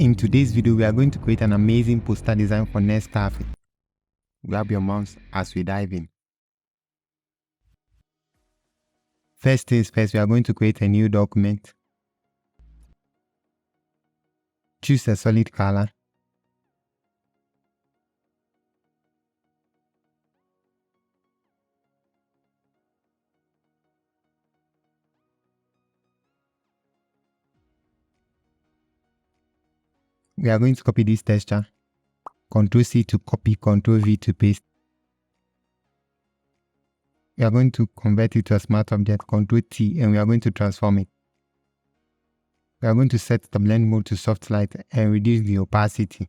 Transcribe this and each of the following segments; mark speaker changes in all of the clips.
Speaker 1: In today's video, we are going to create an amazing poster design for NESCAFÉ. Grab your mouse as we dive in. First things first, we are going to create a new document. Choose a solid color. We are going to copy this texture. Ctrl C to copy, Ctrl V to paste. We are going to convert it to a smart object, Ctrl T, and we are going to transform it. We are going to set the blend mode to soft light and reduce the opacity.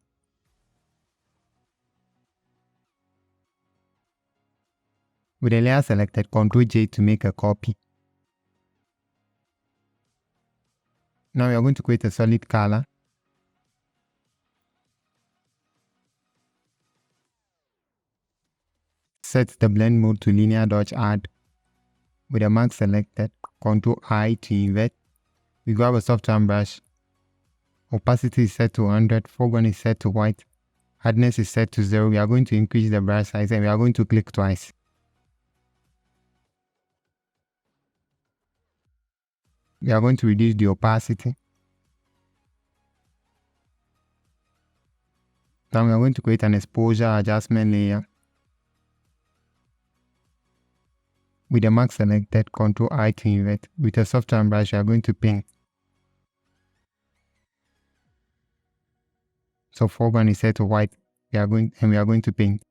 Speaker 1: With the layer selected, Ctrl J to make a copy. Now we are going to create a solid color. Set the blend mode to linear dodge add. With the mark selected, Ctrl I to invert. We grab a soft brush. Opacity is set to 100, foreground is set to white, hardness is set to 0. We are going to increase the brush size and we are going to click twice. We are going to reduce the opacity. Now we are going to create an exposure adjustment layer. With the mark selected, Ctrl I to invert. With a soft brush, we are going to paint. So foreground is set to white. We are going to paint.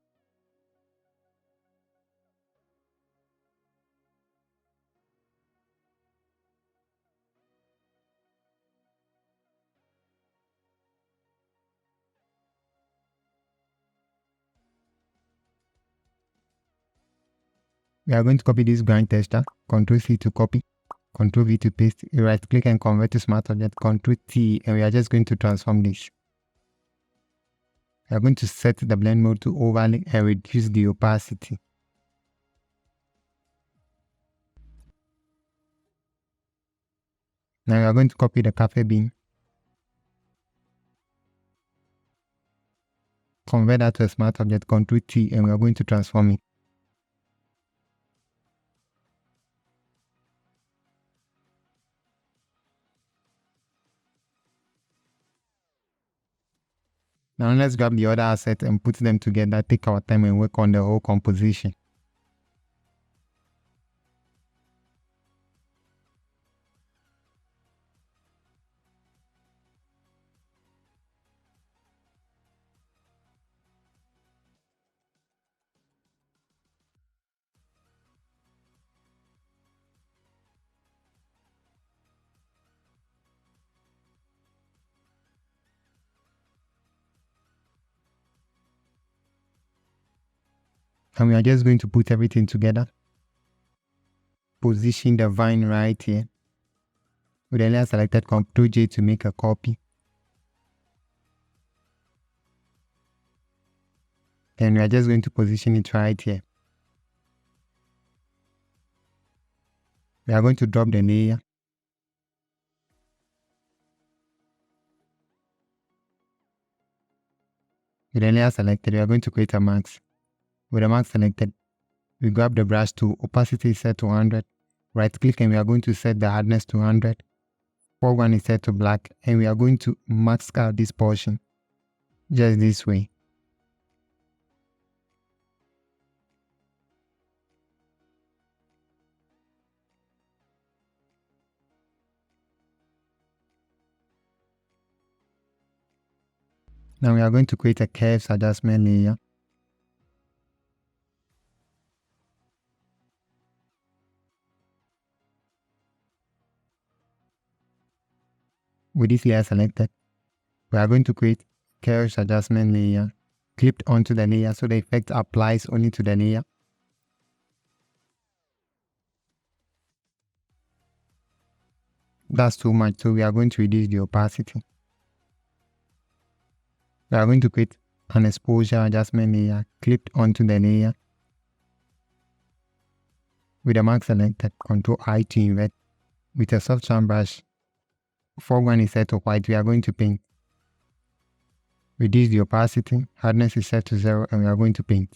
Speaker 1: We are going to copy this grind texture, Ctrl C to copy, Ctrl V to paste, right click and convert to smart object, Ctrl T, and we are just going to transform this. We are going to set the blend mode to overlay and reduce the opacity. Now we are going to copy the cafe bean, convert that to a smart object, Ctrl T, and we are going to transform it. Now let's grab the other assets and put them together, take our time and work on the whole composition. And we are just going to put everything together. Position the vine right here. With the layer selected, Ctrl J to make a copy. Then we are just going to position it right here. We are going to drop the layer. With the layer selected, we are going to create a mask. With the mask selected, we grab the brush tool, opacity is set to 100, right click and we are going to set the hardness to 100, foreground is set to black, and we are going to mask out this portion, just this way. Now we are going to create a curves adjustment layer. With this layer selected, we are going to create curves adjustment layer clipped onto the layer so the effect applies only to the layer. That's too much, so we are going to reduce the opacity. We are going to create an exposure adjustment layer clipped onto the layer. With the mark selected, Ctrl I to invert. With a soft brush, foreground is set to white, we are going to paint. Reduce the opacity, hardness is set to 0, and we are going to paint.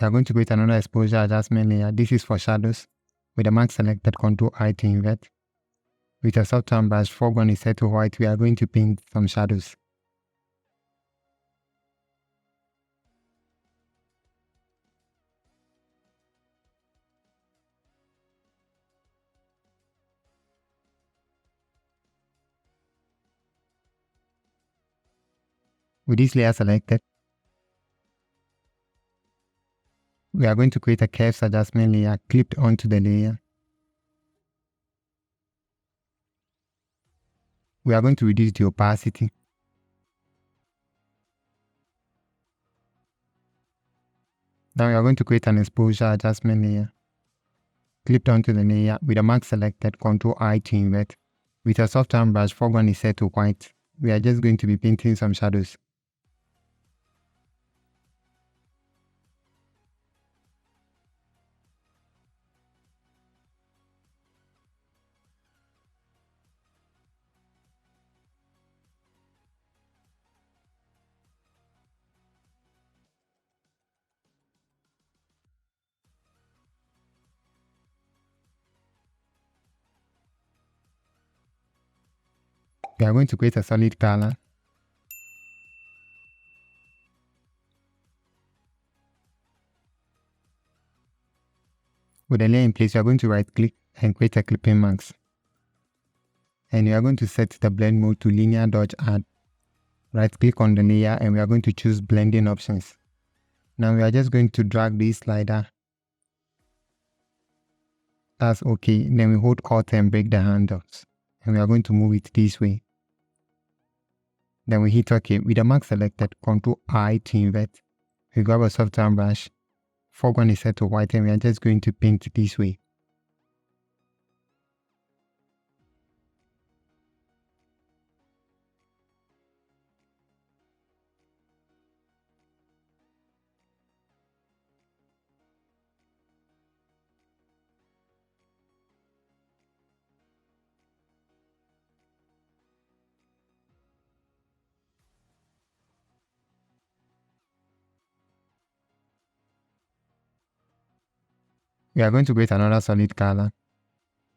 Speaker 1: We are going to create another exposure adjustment layer. This is for shadows. With the mask selected, Ctrl I to invert. With a soft tone brush, foreground is set to white. We are going to paint some shadows. With this layer selected, we are going to create a curves adjustment layer clipped onto the layer. We are going to reduce the opacity. Now we are going to create an exposure adjustment layer clipped onto the layer with the mask selected, Ctrl I to invert. With a soft tone brush, foreground is set to white. We are just going to be painting some shadows. We are going to create a solid color. With the layer in place, we are going to right click and create a clipping mask. And we are going to set the blend mode to linear dodge add. Right click on the layer and we are going to choose blending options. Now we are just going to drag this slider. That's okay. Then we hold Alt and break the handles. And we are going to move it this way. Then we hit OK. With the mask selected, Ctrl I to invert. We grab a soft tone brush. Foreground is set to white and we are just going to paint it this way. We are going to create another solid color.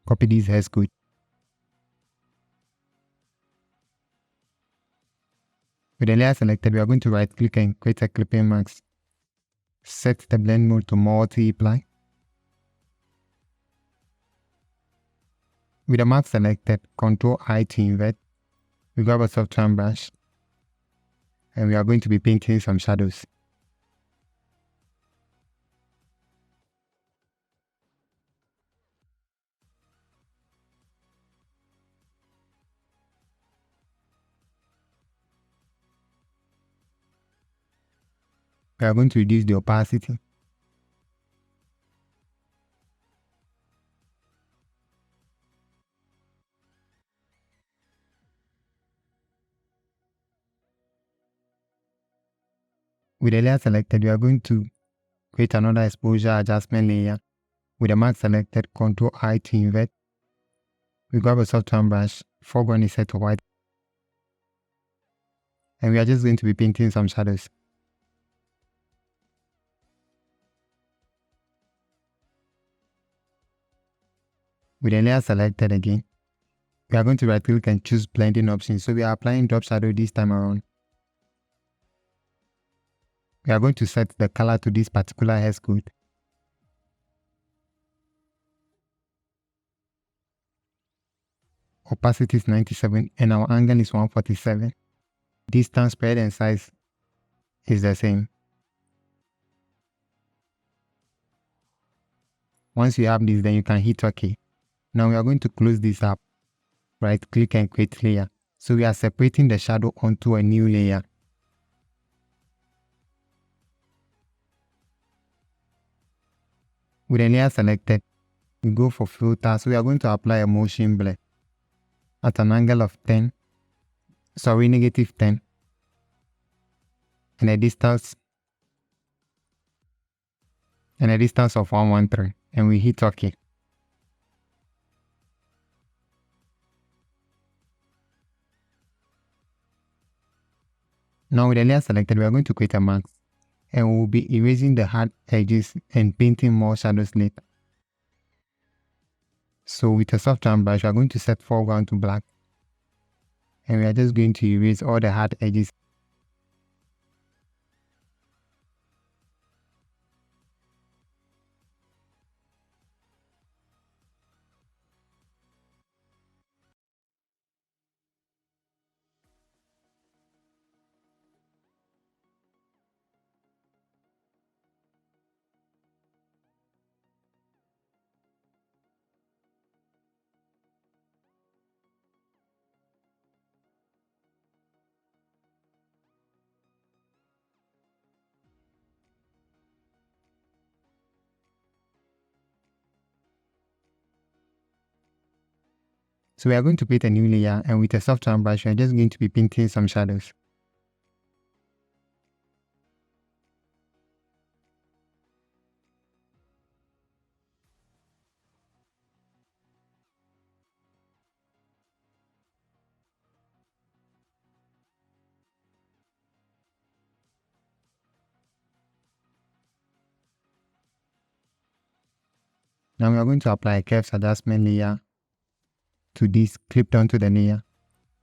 Speaker 1: Copy this hair code. With the layer selected, we are going to right click and create a clipping mask. Set the blend mode to multiply. With the mask selected, Ctrl I to invert. We grab a soft tone brush. And we are going to be painting some shadows. We are going to reduce the opacity. With the layer selected, we are going to create another exposure adjustment layer. With the mask selected, Ctrl I to invert. We grab a soft tone brush. Foreground is set to white. And we are just going to be painting some shadows. With the layer selected again, we are going to right click and choose blending options. So we are applying drop shadow this time around. We are going to set the color to this particular hair code. Opacity is 97 and our angle is 147. Distance, spread and size is the same. Once you have this, then you can hit OK. Now we are going to close this up. Right click and create layer. So we are separating the shadow onto a new layer. With the layer selected, we go for filter. So we are going to apply a motion blur. at an angle of negative 10, and a distance of 113, and we hit OK. Now with the layer selected, we are going to create a mask, and we will be erasing the hard edges and painting more shadows later. So with a soft round brush, we are going to set foreground to black, and we are just going to erase all the hard edges. So we are going to create a new layer, and with a soft round brush, we are just going to be painting some shadows. Now we are going to apply a curves adjustment layer to this clipped onto the layer.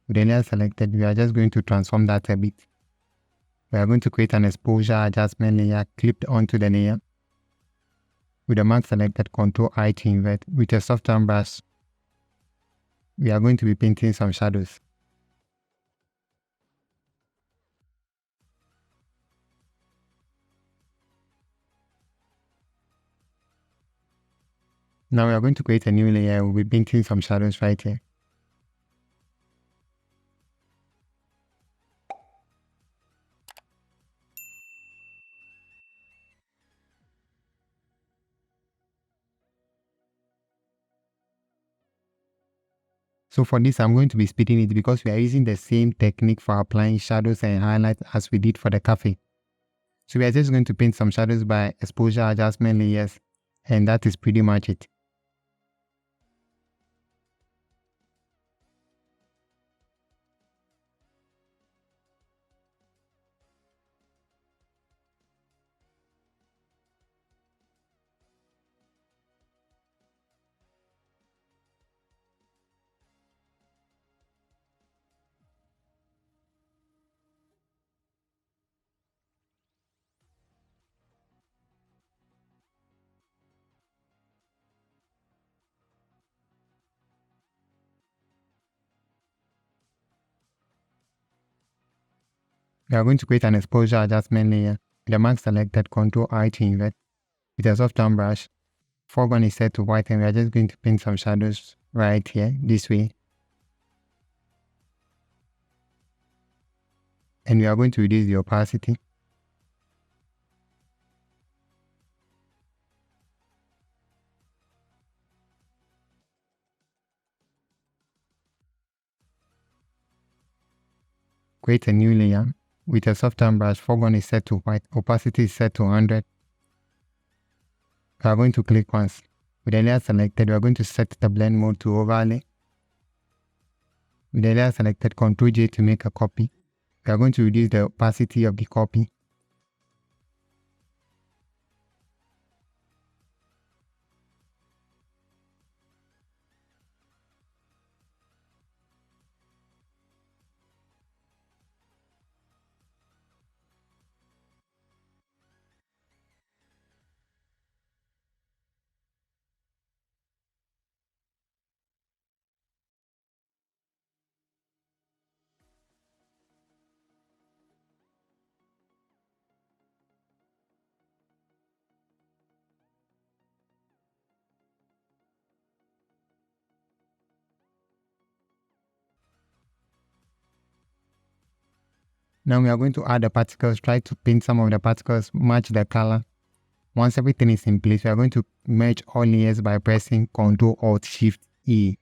Speaker 1: With the layer selected, we are just going to transform that a bit. We are going to create an exposure adjustment layer clipped onto the layer. With the mask selected, Ctrl-I to invert. With a soft round brush, we are going to be painting some shadows. Now we are going to create a new layer. We'll be painting some shadows right here. So for this, I'm going to be speeding it because we are using the same technique for applying shadows and highlights as we did for the cafe. So we are just going to paint some shadows by exposure adjustment layers, and that is pretty much it. We are going to create an exposure adjustment layer. With the mask selected, Ctrl-I to invert. With a soft round brush, foreground is set to white, and we are just going to paint some shadows right here, this way. And we are going to reduce the opacity. Create a new layer. With a soft round brush, foreground is set to white, opacity is set to 100. We are going to click once. With the layer selected, we are going to set the blend mode to overlay. With the layer selected, Ctrl-J to make a copy. We are going to reduce the opacity of the copy. Now we are going to add the particles, try to paint some of the particles, match the color. Once everything is in place, we are going to merge all layers by pressing Ctrl-Alt-Shift-E.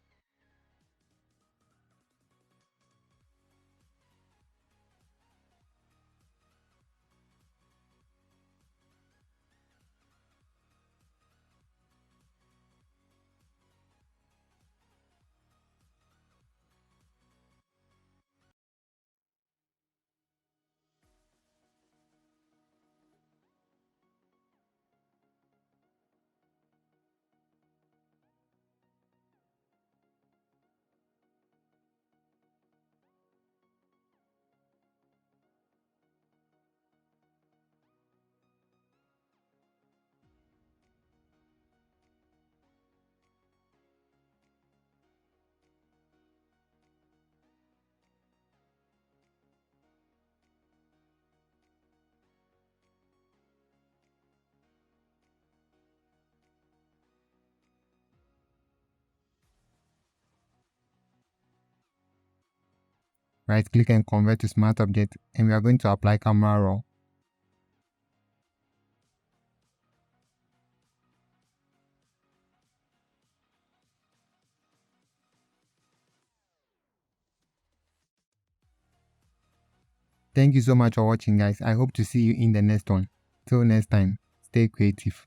Speaker 1: Right click and convert to smart object, and we are going to apply camera raw. Thank you so much for watching, guys. I hope to see you in the next one. Till next time, stay creative.